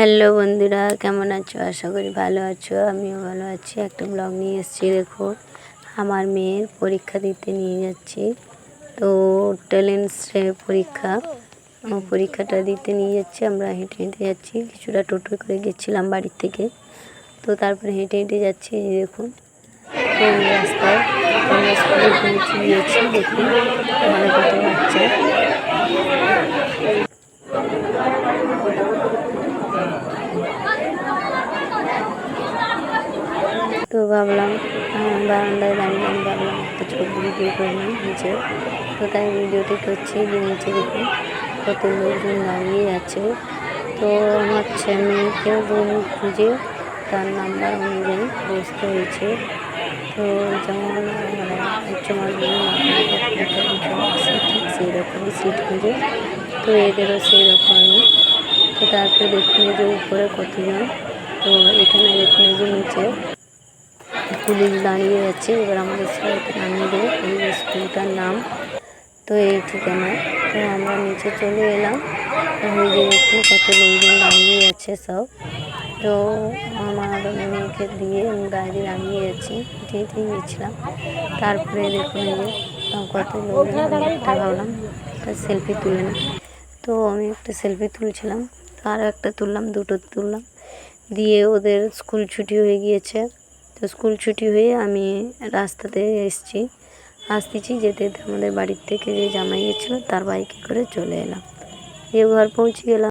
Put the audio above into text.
Hello বন্ধুরা, কেমন আছো? আশা করি ভালো আছো। আমিও ভালো আছি। একটা ব্লগ নিয়ে এসেছি। দেখো, আমার মেয়ের পরীক্ষা দিতে নিয়ে যাচ্ছি। তো ট্যালেন্টসের পরীক্ষা, পরীক্ষাটা দিতে নিয়ে যাচ্ছি। আমরা হেঁটে হেঁটে যাচ্ছি, কিছুটা টোটো করে গেছিলাম বাড়ির থেকে। তো তারপরে হেঁটে হেঁটে যাচ্ছি। দেখুন কোন রাস্তায় আমরা স্কুলে পৌঁছে গিয়েছি। দেখুন আমার কত বাচ্চা। তো ভাবলাম বারান্দায় দাঁড়িয়ে আমি ভাবলাম একটা ছবি ভিডিও করে নিই নিচে। তো তাই ভিডিওটি করছি যে নিচে দেখুন কত লোকজন দাঁড়িয়ে আছে। তো আমার মেয়েকেও রুম খুঁজে তার নাম্বার অনুযায়ী বসতে হয়েছে। তো যেমন মানে উচ্চ মাধ্যমিক ঠিক সেই রকমই সিট খুঁজে। তো এদেরও সেই রকমই। তো তারপরে দেখুন এই যে উপরে কতজন। তো এখানে দেখুন এই যে নিচে পুলিশ দাঁড়িয়ে আছে। এবার আমাদের সবাইকে নামিয়ে দেবে। এই স্কুলটার নাম। তো এই ঠিকানায়। তো আমরা নিচে চলে এলাম। ওই যে দেখুন কত লোকজন দাঁড়িয়ে আছে সব। তো আমার মেয়েকে দিয়ে আমি বাইরে দাঁড়িয়ে আছি, হেঁটে হেঁটেই গেছিলাম। তারপরে দেখুন এই যে কত লোকজন। আমি একটা ভাবলাম একটা সেলফি তুলে নিই। তো আমি একটা সেলফি তুলছিলাম। তো আরও একটা তুললাম, দুটো তুললাম। দিয়ে ওদের স্কুল ছুটি হয়ে গিয়েছে। তো স্কুল ছুটি হয়ে আমি রাস্তাতে আসতেছি যেতে যেতে আমাদের বাড়ির থেকে যে জামাই গেছিলো তার বাইকে করে চলে এলাম। ঘর পৌঁছে গেলাম।